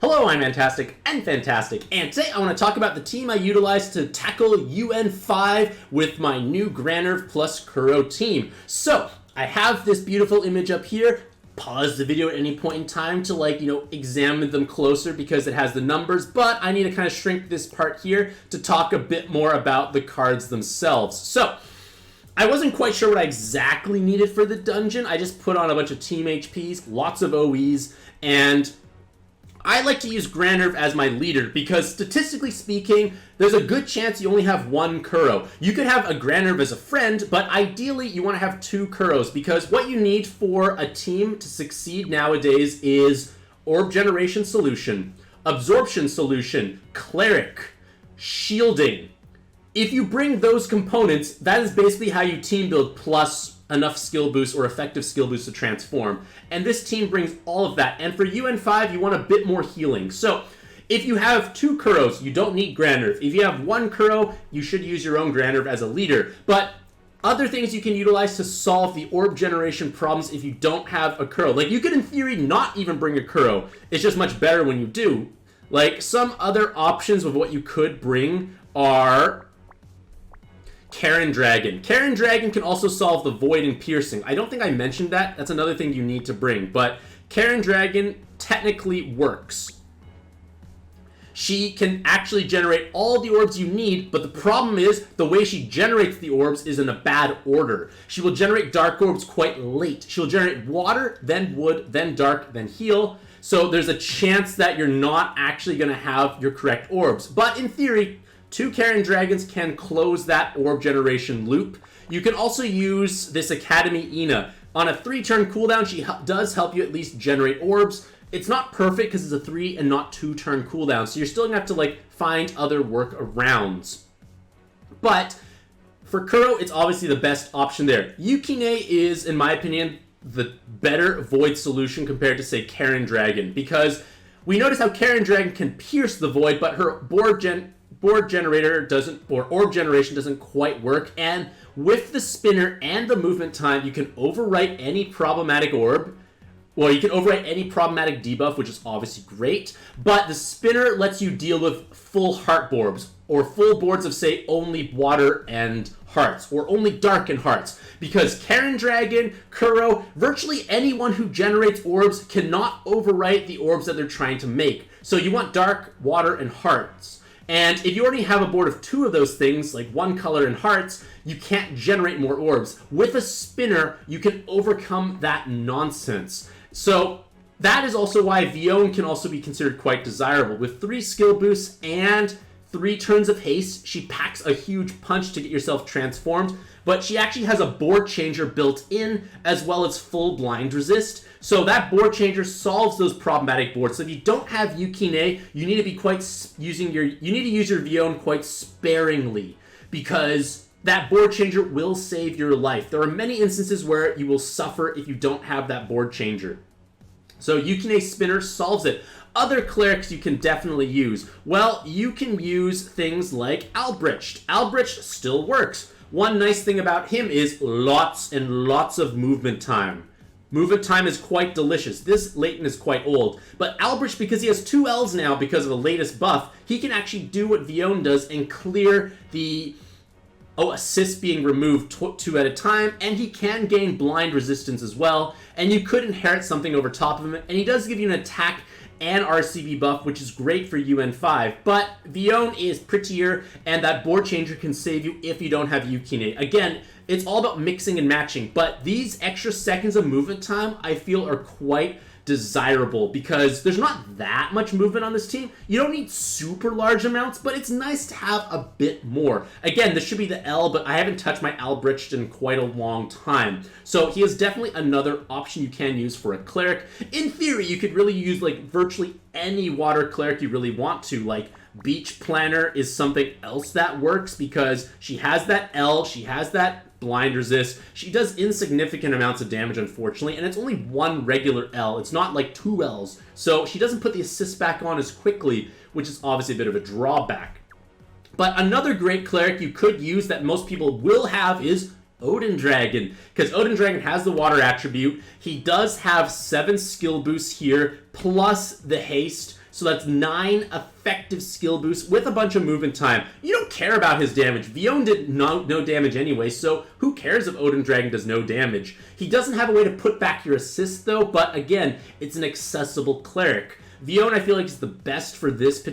Hello, I'm Mantastic'c and Fantastic, and today I want to talk about the team I utilized to tackle UN5 with my new Grannerv plus Kuro team. So, I have this beautiful image up here. Pause the video at any point in time to examine them closer because it has the numbers, but I need to kind of shrink this part here to talk a bit more about the cards themselves. So, I wasn't quite sure what I exactly needed for the dungeon. I just put on a bunch of team HPs, lots of OEs, and I like to use Grannerv as my leader because statistically speaking, there's a good chance you only have one Kuro. You could have a Grannerv as a friend, but ideally you want to have two Kuros because what you need for a team to succeed nowadays is Orb Generation Solution, Absorption Solution, Cleric, Shielding. If you bring those components, that is basically how you team build plus enough skill boost or effective skill boost to transform. And this team brings all of that. And for UN5, you want a bit more healing. So if you have two Kuros, you don't need Grannerv. If you have one Kuro, you should use your own Grannerv as a leader. But other things you can utilize to solve the orb generation problems if you don't have a Kuro. Like, you could in theory not even bring a Kuro. It's just much better when you do. Like, some other options of what you could bring are Karen Dragon. Karen Dragon can also solve the Void and Piercing. I don't think I mentioned that. That's another thing you need to bring. But Karen Dragon technically works. She can actually generate all the orbs you need, but the problem is the way she generates the orbs is in a bad order. She will generate dark orbs quite late. She'll generate water, then wood, then dark, then heal. So there's a chance that you're not actually going to have your correct orbs. But in theory, two Karen Dragons can close that orb generation loop. You can also use this Academy Ina. On a 3-turn cooldown, she does help you at least generate orbs. It's not perfect because it's a 3 and not 2-turn cooldown, so you're still going to have to find other workarounds. But for Kuro, it's obviously the best option there. Yukine is, in my opinion, the better Void solution compared to, say, Karen Dragon, because we notice how Karen Dragon can pierce the Void, but her board generator doesn't, or orb generation doesn't quite work, and with the spinner and the movement time, you can overwrite any problematic orb. Well, you can overwrite any problematic debuff, which is obviously great, but the spinner lets you deal with full heart orbs, or full boards of, say, only water and hearts, or only dark and hearts, because Karen Dragon, Kuro, virtually anyone who generates orbs cannot overwrite the orbs that they're trying to make. So you want dark, water, and hearts. And if you already have a board of 2 of those things, like one color and hearts, you can't generate more orbs. With a spinner, you can overcome that nonsense. So that is also why Vione can also be considered quite desirable. With 3 skill boosts and 3 turns of haste, she packs a huge punch to get yourself transformed, but she actually has a board changer built in as well as full blind resist. So that board changer solves those problematic boards. So if you don't have Yukine, you need to be you need to use your Vione quite sparingly because that board changer will save your life. There are many instances where you will suffer if you don't have that board changer. So Yukine Spinner solves it. Other clerics you can definitely use. Well, you can use things like Albrecht. Albrecht still works. One nice thing about him is lots and lots of movement time. Movement time is quite delicious. This Leighton is quite old. But Albrecht, because he has 2 Ls now because of the latest buff, he can actually do what Vione does and clear the assists being removed 2 at a time, and he can gain blind resistance as well, and you could inherit something over top of him, and he does give you an attack and RCB buff, which is great for UN5, but Vione is prettier, and that board changer can save you if you don't have Yukine. Again, it's all about mixing and matching, but these extra seconds of movement time, I feel, are quite desirable because there's not that much movement on this team. You don't need super large amounts, but it's nice to have a bit more. Again, this should be the L, but I haven't touched my Albrecht in quite a long time. So he is definitely another option you can use for a cleric. In theory, you could really use virtually any water cleric you really want to. Like Beach Planner is something else that works because she has that L, she has that blind resist. She does insignificant amounts of damage, unfortunately, and it's only 1 regular L. It's not like 2 Ls. So she doesn't put the assist back on as quickly, which is obviously a bit of a drawback. But another great cleric you could use that most people will have is Odin Dragon, because Odin Dragon has the water attribute. He does have 7 skill boosts here, plus the haste, So that's 9 effective skill boosts with a bunch of movement time. You don't care about his damage. Vion did no damage anyway, so who cares if Odin Dragon does no damage? He doesn't have a way to put back your assist though, but again, it's an accessible cleric. Vion, I feel like, is the best for this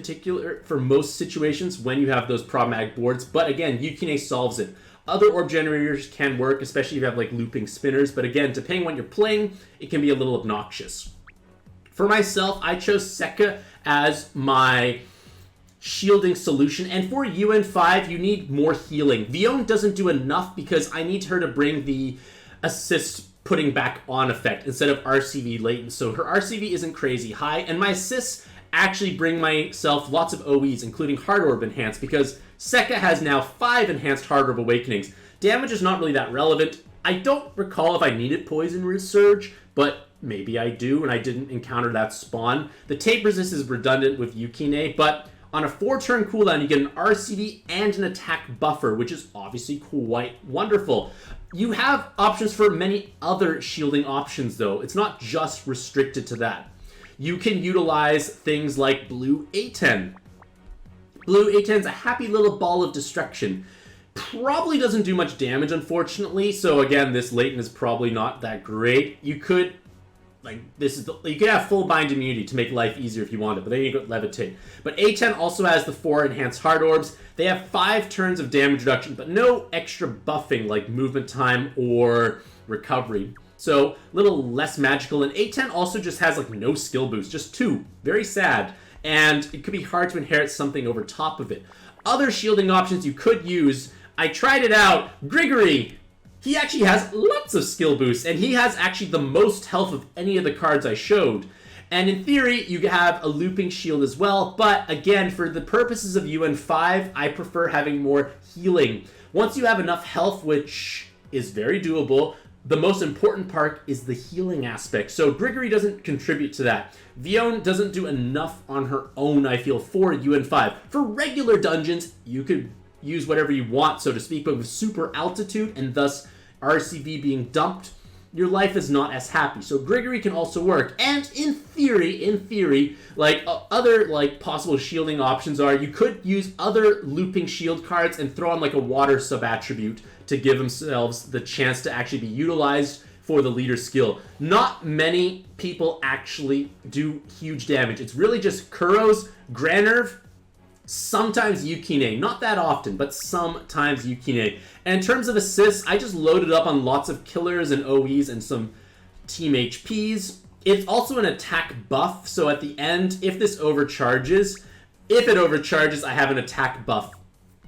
for most situations when you have those problematic boards, but again, Yukine solves it. Other orb generators can work, especially if you have like looping spinners, but again, depending on what you're playing, it can be a little obnoxious. For myself, I chose Sekka as my shielding solution, and for UN5, you need more healing. Vion doesn't do enough because I need her to bring the assist putting back on effect instead of RCV latent, so her RCV isn't crazy high, and my assists actually bring myself lots of OEs, including Hard Orb Enhanced, because Sekka has now 5 Enhanced Hard Orb Awakenings. Damage is not really that relevant. I don't recall if I needed Poison Resurge, but maybe I do, and I didn't encounter that spawn. The tape resist is redundant with Yukine, but on a 4-turn cooldown, you get an RCV and an attack buffer, which is obviously quite wonderful. You have options for many other shielding options, though. It's not just restricted to that. You can utilize things like Blue A10. Blue A10 is a happy little ball of destruction. Probably doesn't do much damage, unfortunately, so again, this latent is probably not that great. You could you could have full bind immunity to make life easier if you wanted, but then you go levitate. But A10 also has the 4 enhanced hard orbs. They have 5 turns of damage reduction, but no extra buffing like movement time or recovery. So a little less magical. And A10 also just has like no skill boost, just 2. Very sad. And it could be hard to inherit something over top of it. Other shielding options you could use, I tried it out. Grigory. He actually has lots of skill boosts, and he has actually the most health of any of the cards I showed. And in theory, you have a looping shield as well, but again, for the purposes of UN5, I prefer having more healing. Once you have enough health, which is very doable, the most important part is the healing aspect. So Grigory doesn't contribute to that. Vion doesn't do enough on her own, I feel, for UN5. For regular dungeons, you could use whatever you want, so to speak, but with super altitude and thus RCV being dumped, your life is not as happy. So Grigory can also work. And in theory, like other like possible shielding options are, you could use other looping shield cards and throw on like a water sub-attribute to give themselves the chance to actually be utilized for the leader skill. Not many people actually do huge damage. It's really just Kuros, Grannerv, sometimes Yukine. Not that often, but sometimes Yukine. And in terms of assists, I just loaded up on lots of killers and OEs and some team HPs. It's also an attack buff, so at the end, if it overcharges, I have an attack buff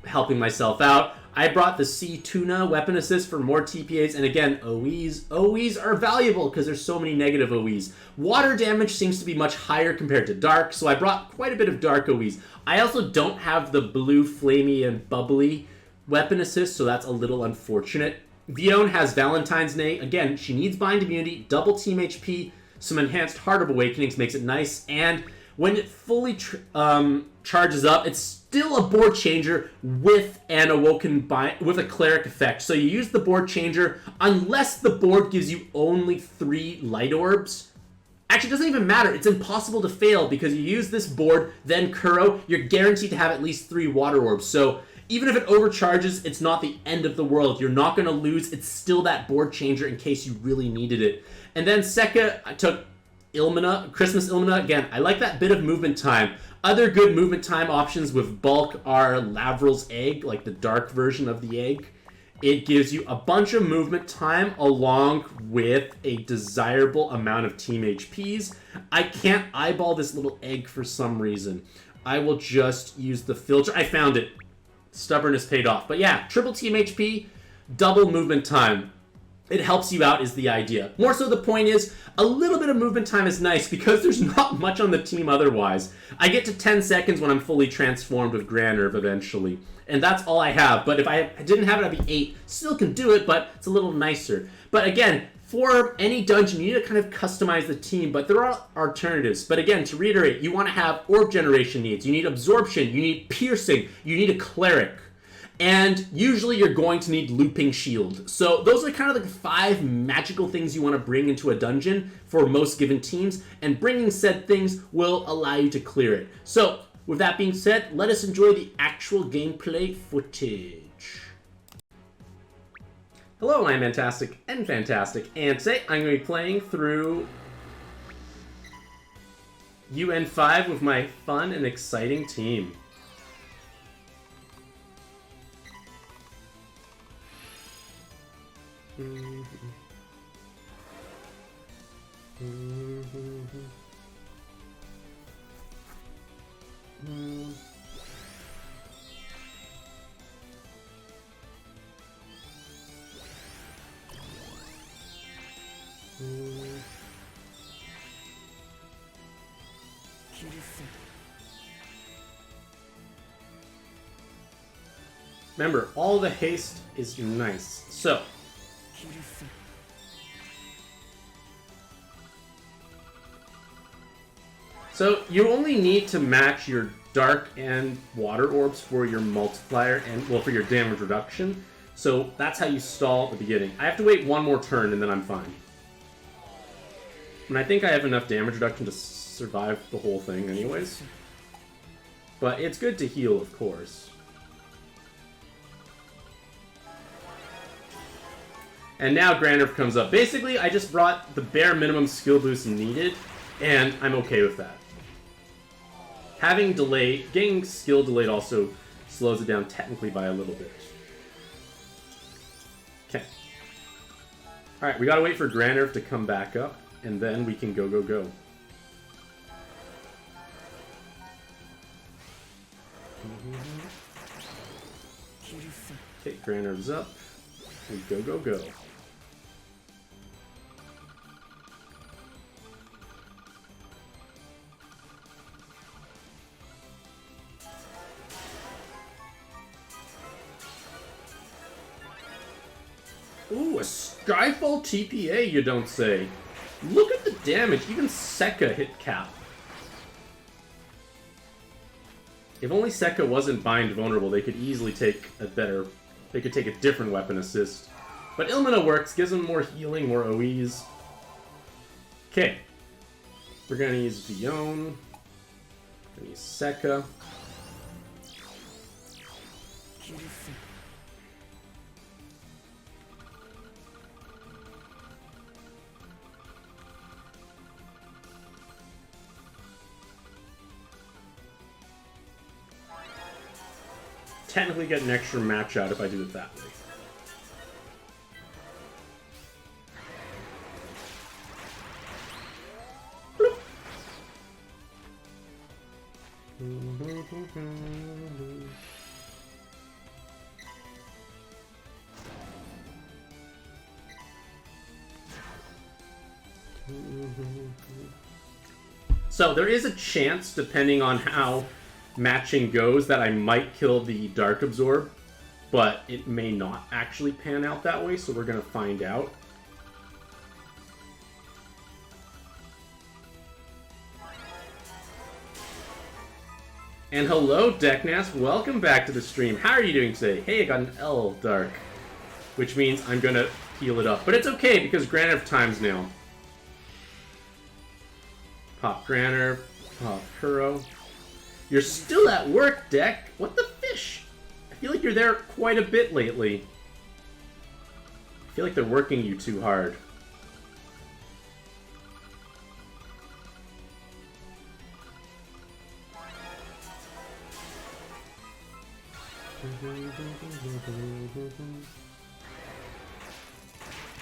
helping myself out. I brought the Sea Tuna weapon assist for more TPAs, and again, OEs. OEs are valuable because there's so many negative OEs. Water damage seems to be much higher compared to dark, so I brought quite a bit of dark OEs. I also don't have the blue, flamey, and bubbly weapon assist, so that's a little unfortunate. Vion has Valentine's Day. Again, she needs bind immunity, double team HP, some enhanced Heart of Awakenings makes it nice, and when it fully charges up, it's still a board changer with an awoken with a cleric effect. So you use the board changer unless the board gives you only 3 light orbs. Actually, it doesn't even matter. It's impossible to fail because you use this board, then Kuro, you're guaranteed to have at least 3 water orbs. So even if it overcharges, it's not the end of the world. You're not going to lose. It's still that board changer in case you really needed it. And then Sekka, I took Ilmina, Christmas Ilmina. Again, I like that bit of movement time. Other good movement time options with bulk are Lavrel's egg, like the dark version of the egg. It gives you a bunch of movement time along with a desirable amount of team HPs. I can't eyeball this little egg for some reason. I will just use the filter. I found it. Stubbornness paid off. But yeah, triple team HP, double movement time. It helps you out is the idea. More so the point is, a little bit of movement time is nice because there's not much on the team otherwise. I get to 10 seconds when I'm fully transformed with Grannerv eventually. And that's all I have. But if I didn't have it, I'd be 8. Still can do it, but it's a little nicer. But again, for any dungeon, you need to kind of customize the team, but there are alternatives. But again, to reiterate, you want to have orb generation needs. You need absorption. You need piercing. You need a cleric. And usually you're going to need Looping Shield. So those are kind of like 5 magical things you want to bring into a dungeon for most given teams, and bringing said things will allow you to clear it. So with that being said, let us enjoy the actual gameplay footage. Hello, I'm Mantastic'c and Fantastic, and today I'm going to be playing through UN5 with my fun and exciting team. Remember, all the haste is nice. So you only need to match your dark and water orbs for your multiplier and, well, for your damage reduction. So that's how you stall at the beginning. I have to wait one more turn and then I'm fine. And I think I have enough damage reduction to survive the whole thing anyways. But it's good to heal, of course. And now Grannerv comes up. Basically, I just brought the bare minimum skill boost needed, and I'm okay with that. Having delay, getting skill delayed also slows it down technically by a little bit. Okay. Alright, we gotta wait for Grannerv to come back up, and then we can go. Okay, Grannerv's up. We go. Ooh, a Skyfall TPA, you don't say. Look at the damage. Even Sekka hit cap. If only Sekka wasn't bind vulnerable, they could easily take a better... They could take a different weapon assist. But Ilmina works, gives them more healing, more OEs. Okay. We're gonna use Vione. Gonna use Sekka. Technically get an extra match out if I do it that way. So there is a chance, depending on how matching goes, that I might kill the Dark Absorb, but it may not actually pan out that way, so we're gonna find out. And hello, Decknas, welcome back to the stream. How are you doing today? Hey, I got an L Dark, which means I'm gonna heal it up. But it's okay, because Grannerv times now. Pop Grannerv, pop Kuro. You're still at work, Deck. What the fish? I feel like you're there quite a bit lately. I feel like they're working you too hard.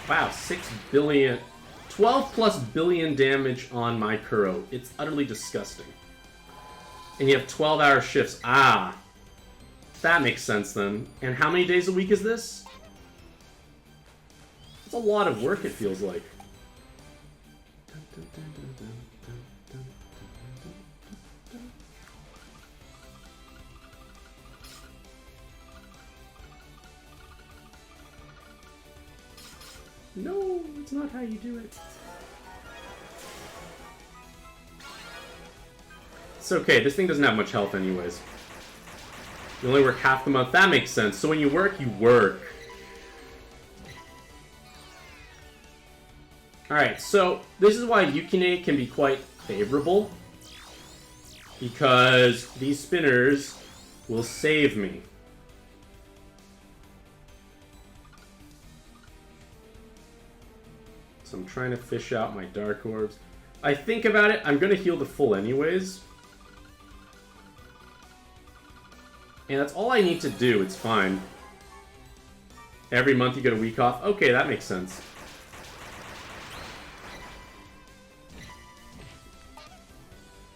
Wow, 6 billion... 12 plus billion damage on my Kuro. It's utterly disgusting. And you have 12-hour shifts. Ah. That makes sense then. And how many days a week is this? It's a lot of work, it feels like. No, it's not how you do it. It's okay, this thing doesn't have much health anyways. You only work half the month. That makes sense. So when you work, you work. Alright, so this is why Yukine can be quite favorable. Because these spinners will save me. So I'm trying to fish out my Dark Orbs. I think about it, I'm going to heal the full anyways. And that's all I need to do, it's fine. Every month you get a week off. Okay, that makes sense.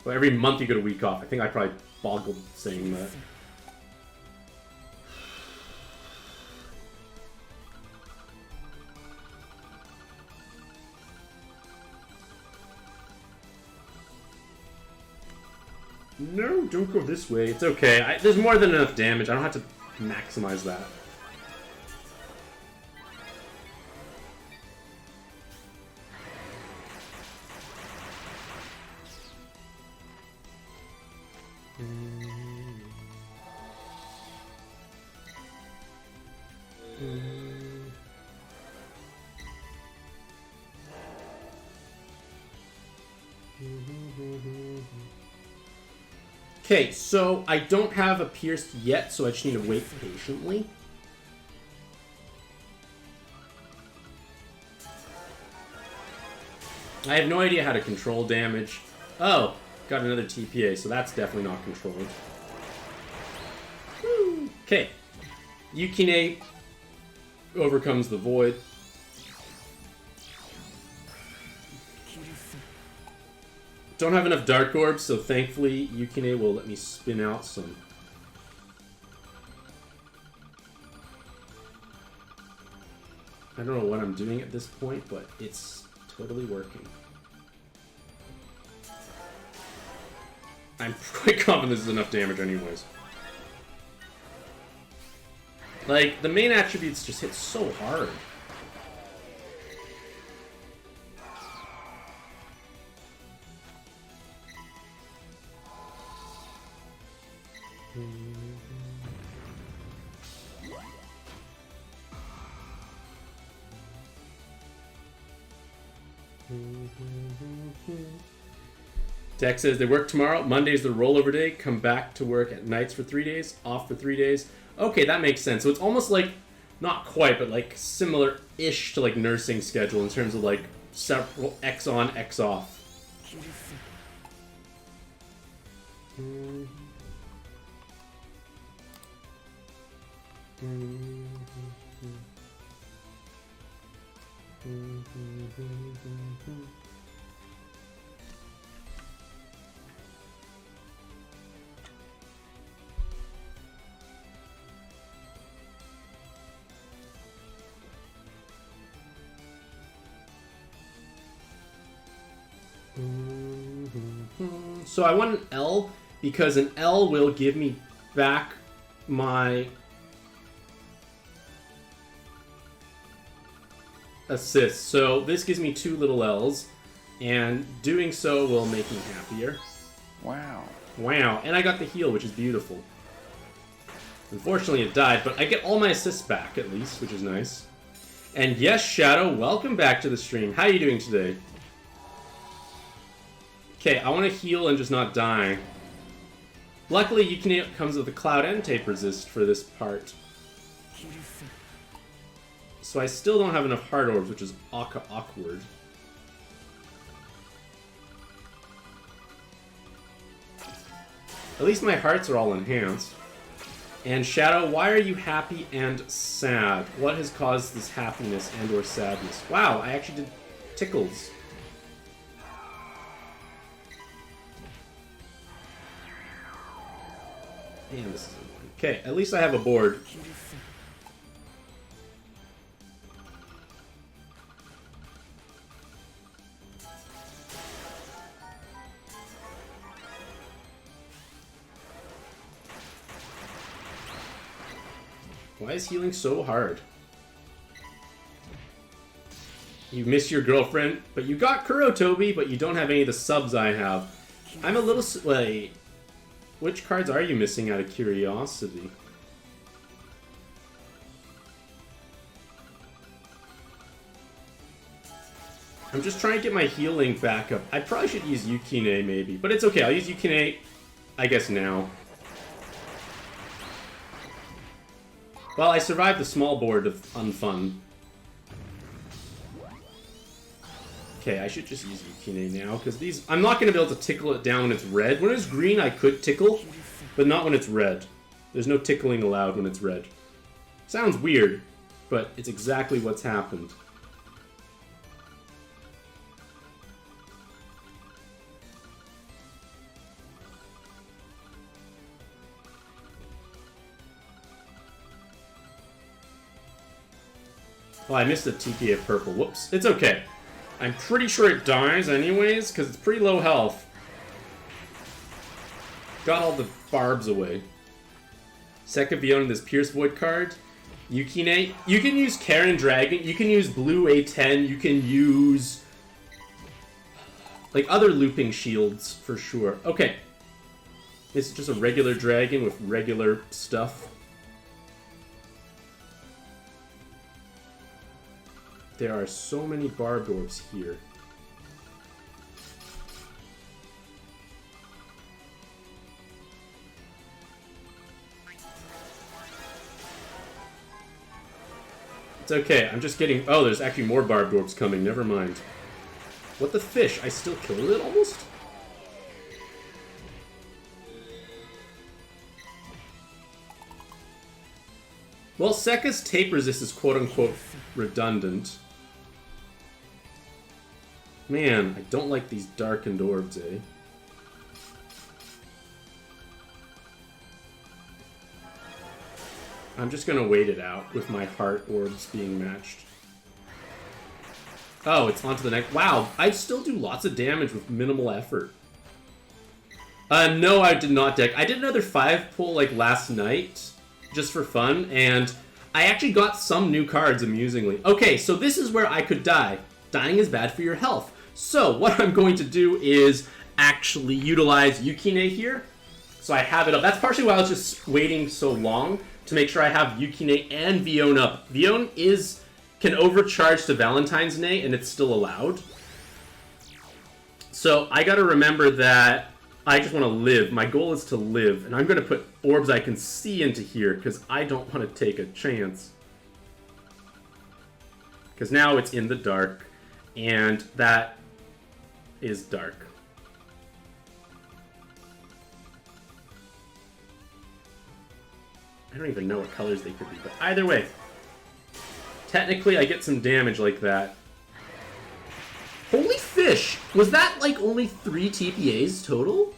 Well, every month you get a week off. I think I probably boggled saying that. No, don't go this way. It's okay. There's more than enough damage. I don't have to maximize that. Okay, so I don't have a pierced yet, so I just need to wait patiently. I have no idea how to control damage. Oh, got another TPA, so that's definitely not controlled. Okay, Yukine overcomes the void. Don't have enough Dark Orbs, so thankfully Yukine will let me spin out some. I don't know what I'm doing at this point, but it's totally working. I'm quite confident this is enough damage anyways. Like, the main attributes just hit so hard. Dex says they work tomorrow. Monday's the rollover day. Come back to work at nights for 3 days. Off for 3 days. Okay, that makes sense. So it's almost like, not quite, but like similar-ish to like nursing schedule in terms of like several X on, X off. So I want an L because an L will give me back my assist. So this gives me 2 little L's, and doing so will make me happier. Wow. Wow, and I got the heal, which is beautiful. Unfortunately it died, but I get all my assists back at least, which is nice. And yes, Shadow, welcome back to the stream. How are you doing today? Okay, I want to heal and just not die. Luckily, Yukine comes with a Cloud and Tape Resist for this part. So I still don't have enough Heart Orbs, which is awkward. At least my hearts are all enhanced. And Shadow, why are you happy and sad? What has caused this happiness and or sadness? Wow, I actually did tickles. Damn, this is annoying. Okay, at least I have a board. Why is healing so hard? You miss your girlfriend, but you got Kurotobi, but you don't have any of the subs I have. I'm a little... Wait. Which cards are you missing out of curiosity? I'm just trying to get my healing back up. I probably should use Yukine maybe, but it's okay. I'll use Yukine, I guess, now. Well, I survived the small board of unfun. Okay, I should just use Yukine now, because these... I'm not going to be able to tickle it down when it's red. When it's green, I could tickle, but not when it's red. There's no tickling allowed when it's red. Sounds weird, but it's exactly what's happened. Oh, I missed the TP of purple. Whoops. It's okay. I'm pretty sure it dies anyways, because it's pretty low health. Got all the barbs away. Second Vion, this Pierce Void card. Yukine. You can use Karen Dragon. You can use Blue A10. You can use... like, other looping shields, for sure. Okay. It's just a regular dragon with regular stuff. There are so many barbed orbs here. It's okay, I'm just getting... oh, there's actually more barbed orbs coming, never mind. What the fish? I still killed it, almost? Well, Sekka's tape resist is quote-unquote redundant. Man, I don't like these darkened orbs, eh? I'm just gonna wait it out with my heart orbs being matched. Oh, it's on to the next... wow, I still do lots of damage with minimal effort. No, I did not deck. I did another 5-pull, like, last night, just for fun, and I actually got some new cards, amusingly. Okay, so this is where I could die. Dying is bad for your health. So, what I'm going to do is actually utilize Yukine here. So I have it up. That's partially why I was just waiting so long, to make sure I have Yukine and Vion up. Vion can overcharge to Valentine's Day, and it's still allowed. So I gotta remember that I just want to live. My goal is to live, and I'm going to put orbs I can see into here, because I don't want to take a chance. Because now it's in the dark, and that is dark. I don't even know what colors they could be, but either way. Technically, I get some damage like that. Holy fish! Was that, like, only 3 TPAs total?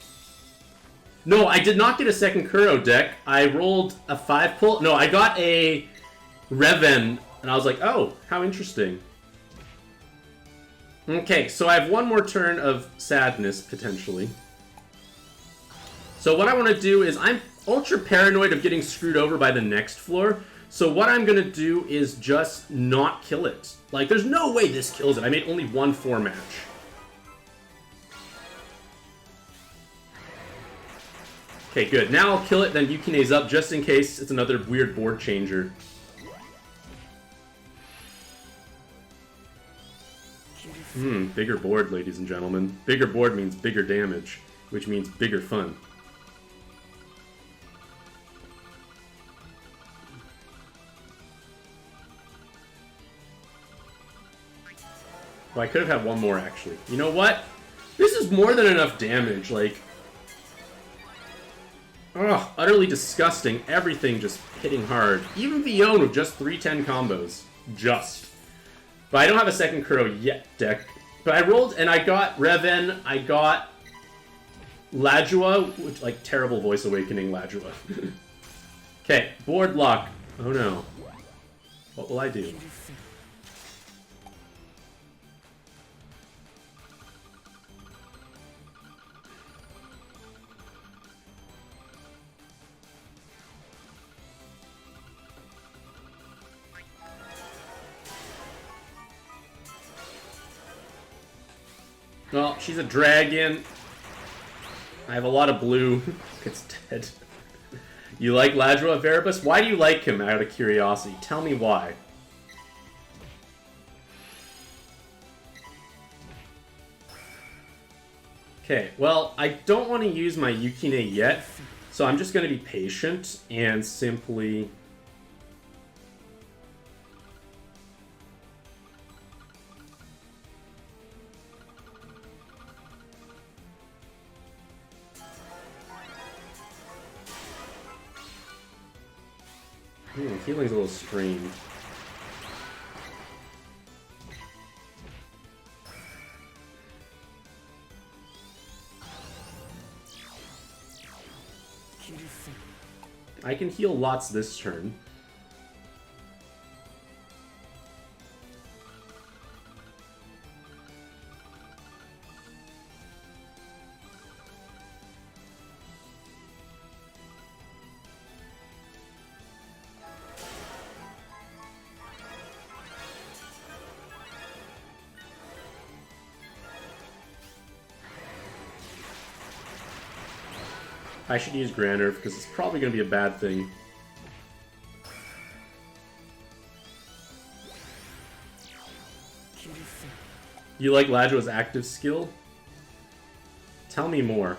No, I did not get a second Kuro deck. I rolled a 5-pull. No, I got a Reven, and I was like, oh, how interesting. Okay, so I have one more turn of sadness, potentially. So what I want to do is, I'm ultra paranoid of getting screwed over by the next floor. So what I'm going to do is just not kill it. Like, there's no way this kills it. I made only 1 4 match. Okay, good. Now I'll kill it, then Yukine's up, just in case it's another weird board changer. Bigger board, ladies and gentlemen. Bigger board means bigger damage, which means bigger fun. Well, I could have had one more, actually. You know what? This is more than enough damage, like... ugh, utterly disgusting. Everything just hitting hard. Even Vion with just 310 combos. Just. But I don't have a second Kuro yet deck. But I rolled, and I got Reven, I got Ladua, which, like, terrible Voice Awakening Ladua. Okay, board lock. Oh no. What will I do? Well, she's a dragon. I have a lot of blue. It's dead. You like Ladro of Erebus? Why do you like him, out of curiosity? Tell me why. Okay, well, I don't want to use my Yukine yet, so I'm just going to be patient and simply... Healing's a little streamed. I can heal lots this turn. I should use Grannerv because it's probably going to be a bad thing. You like Ladro's active skill? Tell me more.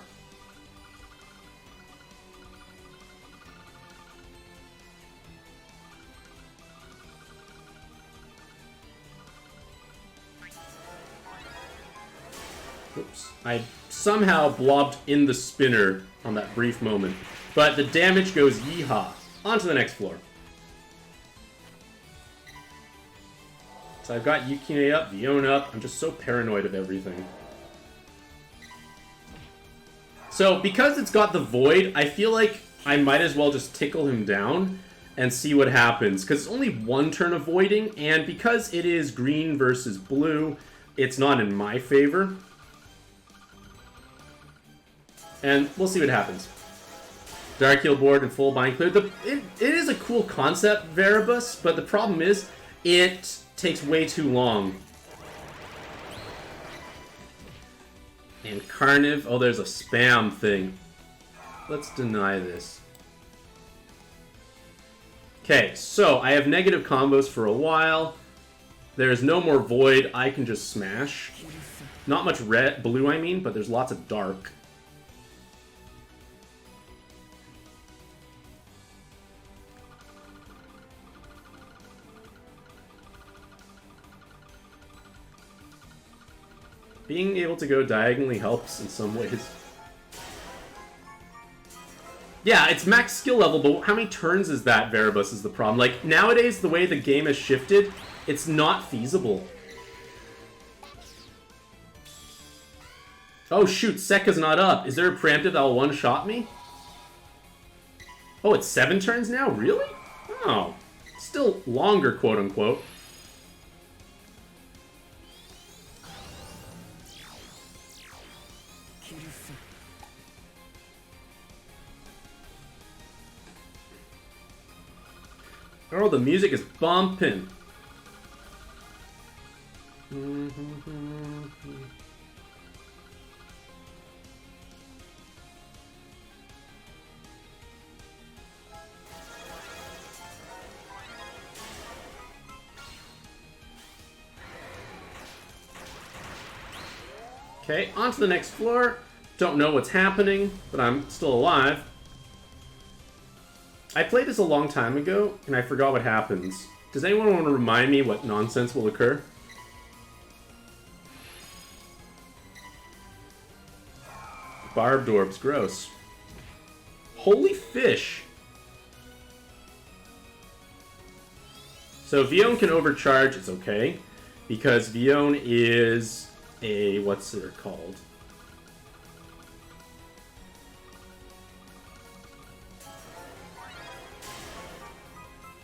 Oops. I somehow blobbed in the spinner on that brief moment. But the damage goes yeehaw. On to the next floor. So I've got Yukine up, Vion up. I'm just so paranoid of everything. So because it's got the Void, I feel like I might as well just tickle him down and see what happens. Because it's only one turn of Voiding, and because it is green versus blue, it's not in my favor. And we'll see what happens. Dark Heal board and full bind clear. It is a cool concept, Erebus, but the problem is it takes way too long. And Carniv, oh, there's a spam thing. Let's deny this. Okay, so I have negative combos for a while. There's no more void. I can just smash. Not much red, blue I mean, but there's lots of dark. Being able to go diagonally helps in some ways. Yeah, it's max skill level, but how many turns is that, Erebus, is the problem. Like, nowadays, the way the game has shifted, it's not feasible. Oh shoot, Sekka's not up. Is there a preemptive that will one-shot me? Oh, it's 7 turns now? Really? Oh. Still longer, quote-unquote. Oh, the music is bumping. Okay, on to the next floor. Don't know what's happening, but I'm still alive. I played this a long time ago, and I forgot what happens. Does anyone want to remind me what nonsense will occur? Barbed orbs, gross. Holy fish! So Vion can overcharge, it's okay. Because Vion is a... what's it called?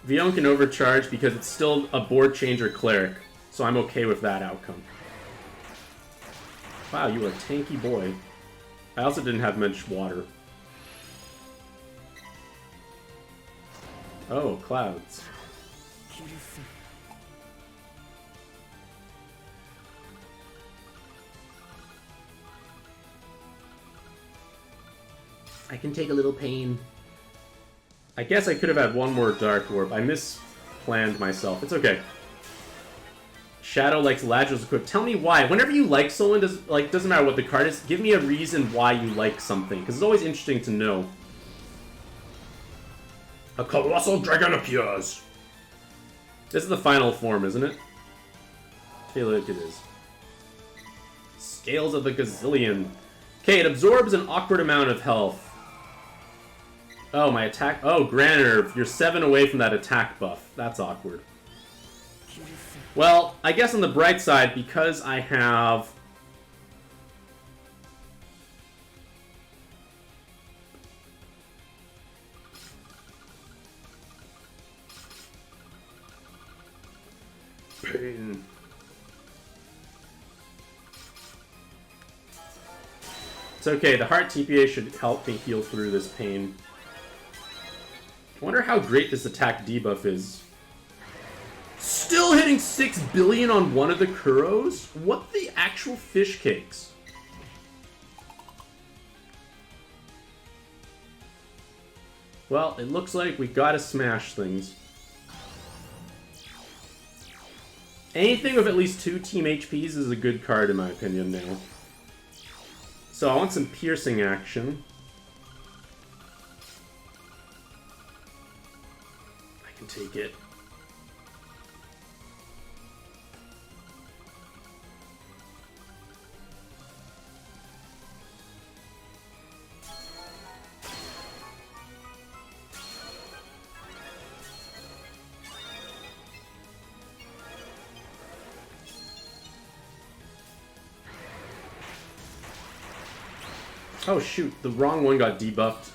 Vion can overcharge because it's still a board changer cleric, so I'm okay with that outcome. Wow, you are a tanky boy. I also didn't have much water. Oh, clouds. I can take a little pain. I guess I could have had one more Dark Orb. I misplanned myself. It's okay. Shadow likes Ladril's equip. Tell me why. Whenever you like someone, doesn't matter what the card is, give me a reason why you like something, because it's always interesting to know. A colossal dragon appears. This is the final form, isn't it? Okay, look, it is. Scales of the Gazillion. Okay, it absorbs an awkward amount of health. Oh, my attack... Oh, Grannerv, you're 7 away from that attack buff. That's awkward. Well, I guess on the bright side, because I have... Pain. It's okay, the Heart TPA should help me heal through this pain. I wonder how great this attack debuff is. Still hitting 6 billion on one of the Kuros? What the actual fish cakes? Well, it looks like we gotta smash things. Anything with at least 2 team HPs is a good card in my opinion now. So I want some piercing action. I can take it. Oh shoot, the wrong one got debuffed.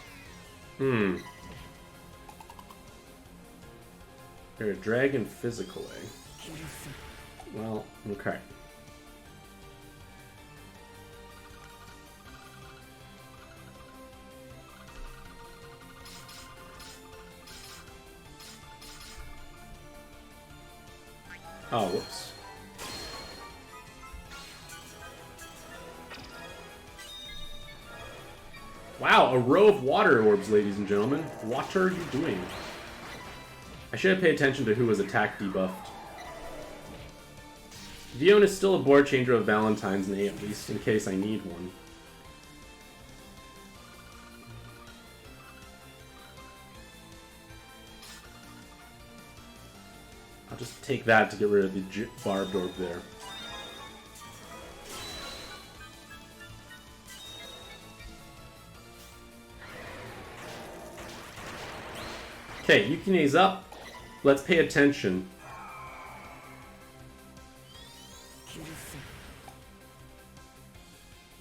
They're a dragon physical, eh? Well, okay. Oh, whoops. Wow, a row of water orbs, ladies and gentlemen. What are you doing? I should have paid attention to who was attack debuffed. Vion is still a board changer of Valentine's Day, at least, in case I need one. I'll just take that to get rid of the barbed orb there. Okay, Yukine's up. Let's pay attention.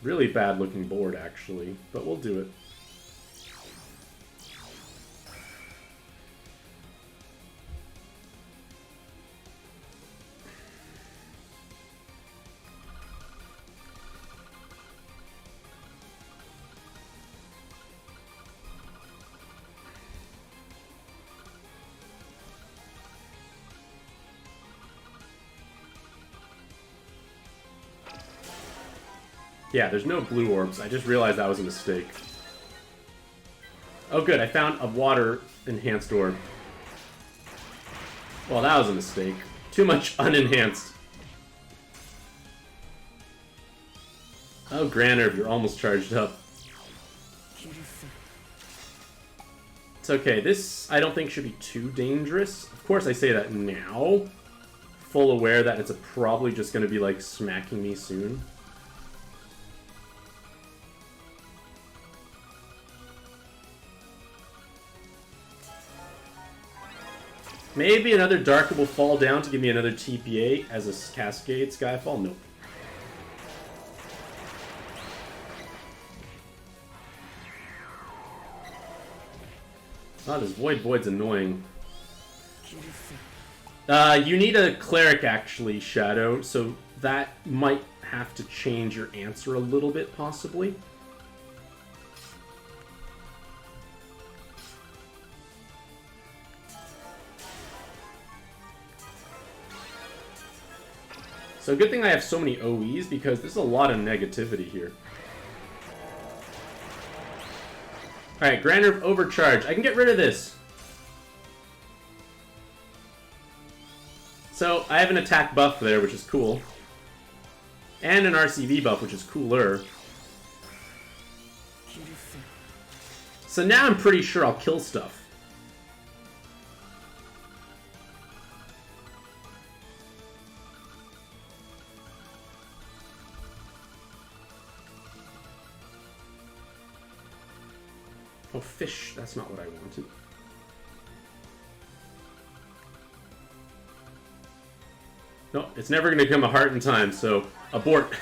Really bad looking board, actually, but we'll do it. Yeah, there's no blue orbs. I just realized that was a mistake. Oh good, I found a water enhanced orb. Well, that was a mistake. Too much unenhanced. Oh, Grannerv, you're almost charged up. It's okay. This, I don't think, should be too dangerous. Of course, I say that now. Full aware that it's probably just going to be, like, smacking me soon. Maybe another Darker will fall down to give me another TPA as a Cascade Skyfall? Nope. Oh, this Void's annoying. You need a Cleric, actually, Shadow, so that might have to change your answer a little bit, possibly. So good thing I have so many OEs, because there's a lot of negativity here. Alright, Grannerv overcharge. I can get rid of this. So, I have an attack buff there, which is cool. And an RCV buff, which is cooler. So now I'm pretty sure I'll kill stuff. Oh, fish. That's not what I wanted. No, it's never going to become a heart in time, so abort.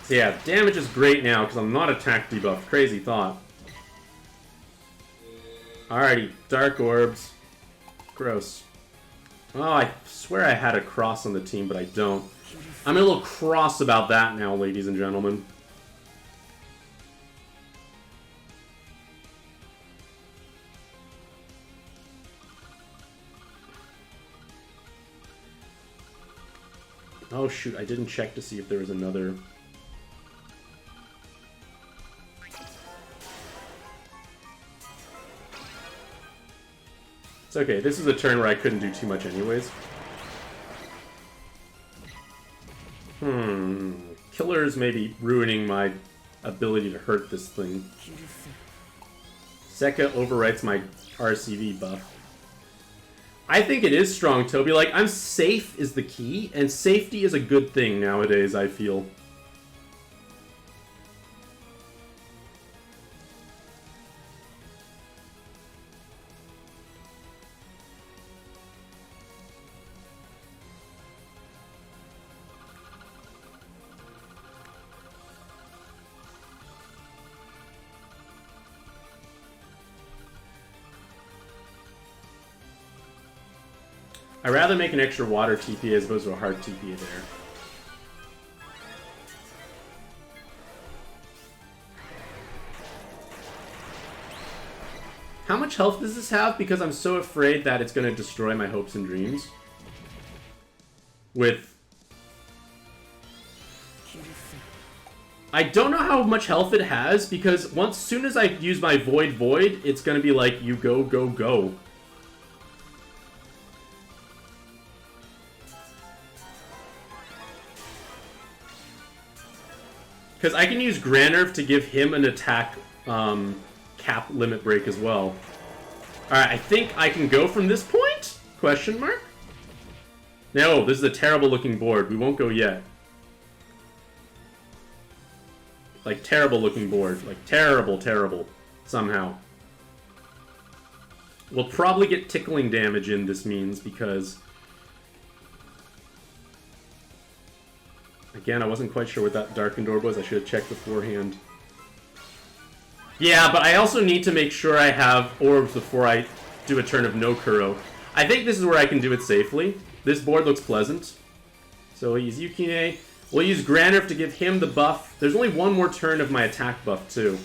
So yeah, damage is great now because I'm not attack debuffed. Crazy thought. Alrighty, dark orbs. Gross. Oh, I swear I had a cross on the team, but I don't. I'm a little cross about that now, ladies and gentlemen. Oh shoot, I didn't check to see if there was another... It's okay, this is a turn where I couldn't do too much anyways. Killer's maybe ruining my ability to hurt this thing. Sekka overwrites my RCV buff. I think it is strong, Toby. Like, I'm safe is the key, and safety is a good thing nowadays, I feel. I'd rather make an extra water TP as opposed to a hard TP there. How much health does this have? Because I'm so afraid that it's going to destroy my hopes and dreams. With... I don't know how much health it has, because soon as I use my Void, it's going to be like, you go, go, go. Because I can use Grannerv to give him an attack cap limit break as well. Alright, I think I can go from this point? Question mark? No, this is a terrible looking board. We won't go yet. Like, terrible looking board. Like, terrible, terrible. Somehow. We'll probably get tickling damage in, this means, because... Again, I wasn't quite sure what that darkened orb was. I should have checked beforehand. Yeah, but I also need to make sure I have orbs before I do a turn of no Kuro. I think this is where I can do it safely. This board looks pleasant. So we'll use Yukine. We'll use Grannerv to give him the buff. There's only one more turn of my attack buff, too.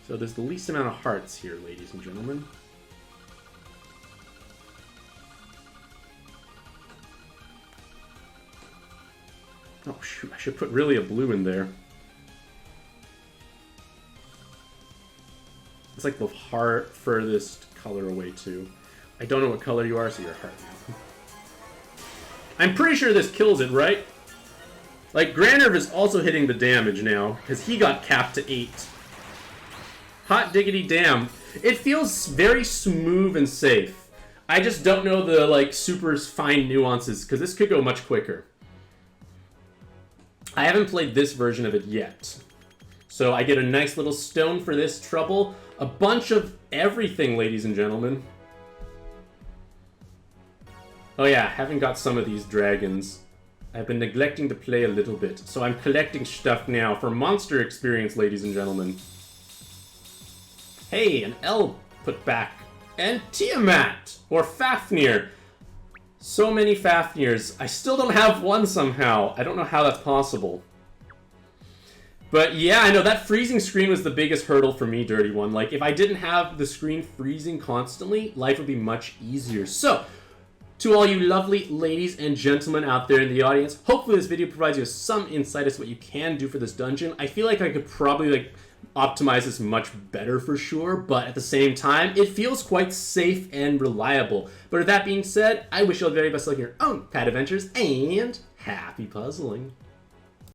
So there's the least amount of hearts here, ladies and gentlemen. Oh shoot, I should put really a blue in there. It's like the heart furthest color away too. I don't know what color you are, so you're heart now. I'm pretty sure this kills it, right? Like, Grannerv is also hitting the damage now, because he got capped to 8. Hot diggity damn. It feels very smooth and safe. I just don't know the, like, super fine nuances, because this could go much quicker. I haven't played this version of it yet. So I get a nice little stone for this trouble. A bunch of everything, ladies and gentlemen. Oh yeah, haven't got some of these dragons. I've been neglecting to play a little bit. So I'm collecting stuff now for monster experience, ladies and gentlemen. Hey, an L put back. And Tiamat! Or Fafnir. So many Fafnirs. I still don't have one somehow. I don't know how that's possible. But yeah, I know that freezing screen was the biggest hurdle for me, Dirty One. Like, if I didn't have the screen freezing constantly, life would be much easier. So, To all you lovely ladies and gentlemen out there in the audience, hopefully this video provides you with some insight as to what you can do for this dungeon. I feel like I could probably optimize this much better for sure, but at the same time, it feels quite safe and reliable. But with that being said, I wish you all the very best luck in your own pad adventures, and happy puzzling.